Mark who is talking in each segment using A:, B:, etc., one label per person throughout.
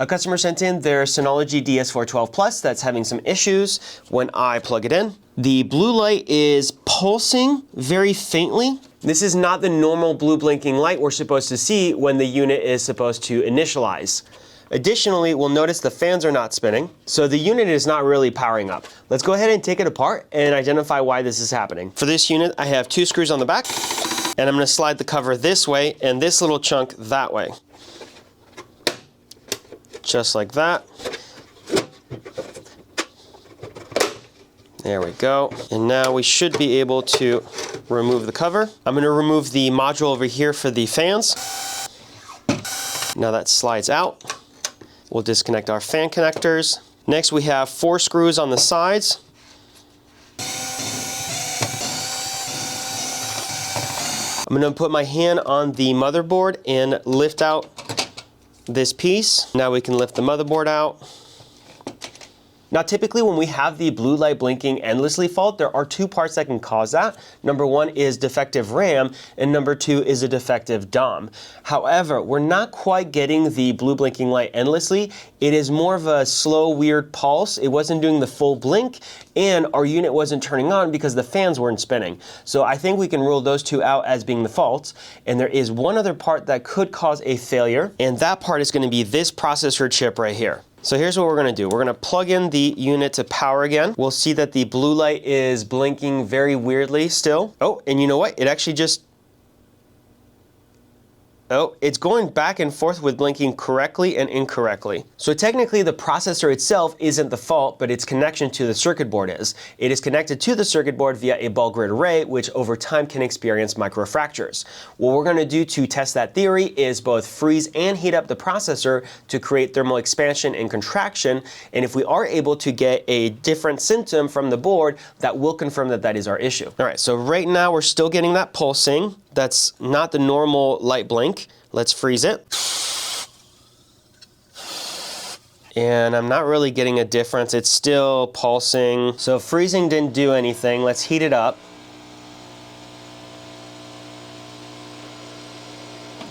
A: A customer sent in their Synology DS412 Plus that's having some issues when I plug it in. The blue light is pulsing very faintly. This is not the normal blue blinking light we're supposed to see when the unit is supposed to initialize. Additionally, we'll notice the fans are not spinning, so the unit is not really powering up. Let's go ahead and take it apart and identify why this is happening. For this unit, I have 2 screws on the back, and I'm going to slide the cover this way and this little chunk that way. Just like that. There we go. And now we should be able to remove the cover. I'm going to remove the module over here for the fans. Now that slides out. We'll disconnect our fan connectors. Next we have 4 screws on the sides. I'm going to put my hand on the motherboard and lift out this piece. Now we can lift the motherboard out. Now typically when we have the blue light blinking endlessly fault, there are 2 parts that can cause that. Number 1 is defective RAM, and number 2 is a defective DOM. However, we're not quite getting the blue blinking light endlessly. It is more of a slow, weird pulse. It wasn't doing the full blink, and our unit wasn't turning on because the fans weren't spinning. So I think we can rule those 2 out as being the faults. And there is one other part that could cause a failure, and that part is going to be this processor chip right here. So here's what we're going to do. We're going to plug in the unit to power again. We'll see that the blue light is blinking very weirdly still. Oh, and you know what? It actually just... Oh, it's going back and forth with blinking correctly and incorrectly. So technically the processor itself isn't the fault, but its connection to the circuit board is. It is connected to the circuit board via a ball grid array, which over time can experience microfractures. What we're going to do to test that theory is both freeze and heat up the processor to create thermal expansion and contraction, and if we are able to get a different symptom from the board, that will confirm that that is our issue. All right, so right now we're still getting that pulsing. That's not the normal light blink. Let's freeze it. And I'm not really getting a difference. It's still pulsing. So freezing didn't do anything. Let's heat it up.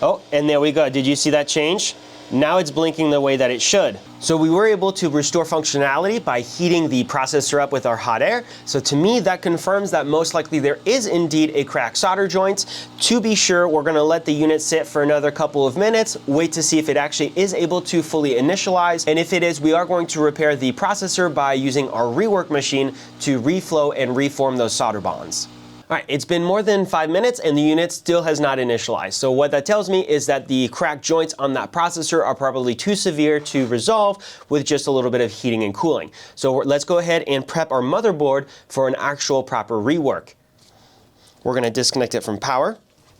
A: Oh, and there we go. Did you see that change? Now it's blinking the way that it should. So we were able to restore functionality by heating the processor up with our hot air. So to me, that confirms that most likely there is indeed a cracked solder joint. To be sure, we're going to let the unit sit for another couple of minutes, wait to see if it actually is able to fully initialize. And if it is, we are going to repair the processor by using our rework machine to reflow and reform those solder bonds. All right, it's been more than 5 minutes and the unit still has not initialized. So what that tells me is that the cracked joints on that processor are probably too severe to resolve with just a little bit of heating and cooling. So let's go ahead and prep our motherboard for an actual proper rework. We're going to disconnect it from power,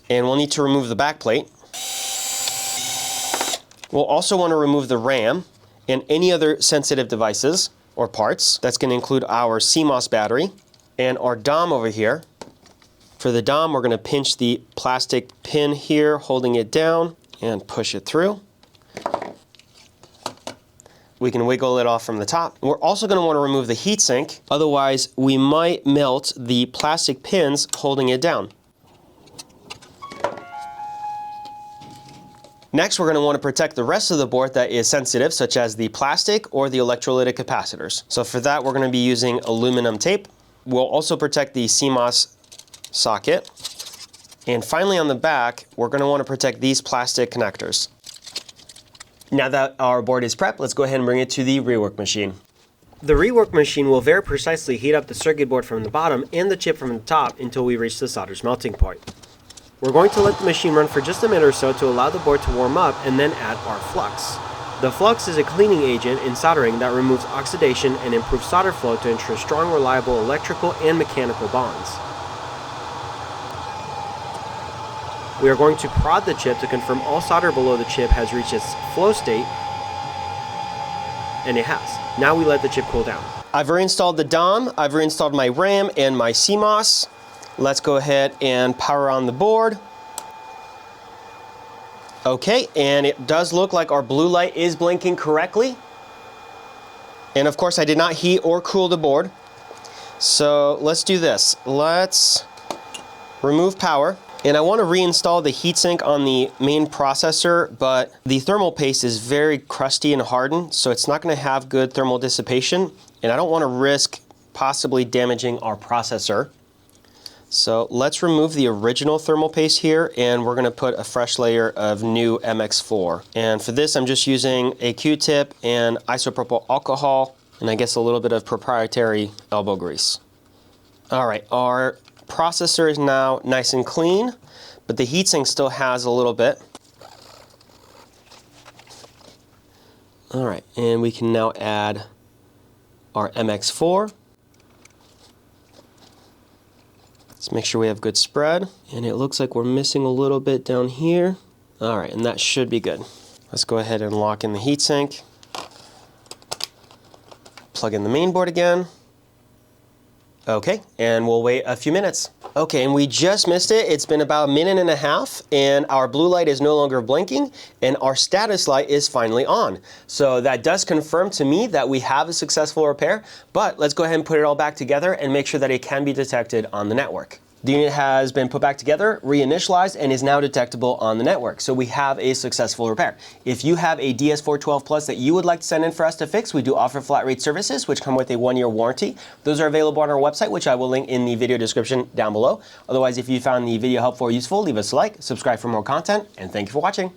A: and we'll need to remove the back plate. We'll also want to remove the RAM and any other sensitive devices or parts. That's going to include our CMOS battery and our DOM over here. For the DOM, we're going to pinch the plastic pin here, holding it down, and push it through. We can wiggle it off from the top. We're also going to want to remove the heatsink, otherwise we might melt the plastic pins holding it down. Next, we're going to want to protect the rest of the board that is sensitive, such as the plastic or the electrolytic capacitors. So for that, we're going to be using aluminum tape. We'll also protect the CMOS socket. And finally on the back, we're going to want to protect these plastic connectors. Now that our board is prepped, let's go ahead and bring it to the rework machine. The rework machine will very precisely heat up the circuit board from the bottom and the chip from the top until we reach the solder's melting point. We're going to let the machine run for just a minute or so to allow the board to warm up and then add our flux. The flux is a cleaning agent in soldering that removes oxidation and improves solder flow to ensure strong, reliable electrical and mechanical bonds. We are going to prod the chip to confirm all solder below the chip has reached its flow state, and it has. Now we let the chip cool down. I've reinstalled the DOM, I've reinstalled my RAM and my CMOS. Let's go ahead and power on the board. Okay, and it does look like our blue light is blinking correctly. And of course I did not heat or cool the board. So let's do this. Let's remove power. And I want to reinstall the heatsink on the main processor, but the thermal paste is very crusty and hardened, so it's not going to have good thermal dissipation, and I don't want to risk possibly damaging our processor. So let's remove the original thermal paste here, and we're going to put a fresh layer of new MX4. And for this, I'm just using a Q-tip and isopropyl alcohol, and I guess a little bit of proprietary elbow grease. All right, our processor is now nice and clean, but the heatsink still has a little bit. All right, and we can now add our MX4. Let's make sure we have good spread, and it looks like we're missing a little bit down here. All right, and that should be good. Let's go ahead and lock in the heatsink. Plug in the main board again. Okay, and we'll wait a few minutes. Okay, and we just missed it. It's been about a minute and a half, and our blue light is no longer blinking, and our status light is finally on. So that does confirm to me that we have a successful repair, but let's go ahead and put it all back together and make sure that it can be detected on the network. The unit has been put back together, reinitialized, and is now detectable on the network. So we have a successful repair. If you have a DS412 Plus that you would like to send in for us to fix, we do offer flat rate services, which come with a 1-year warranty. Those are available on our website, which I will link in the video description down below. Otherwise, if you found the video helpful or useful, leave us a like, subscribe for more content, and thank you for watching.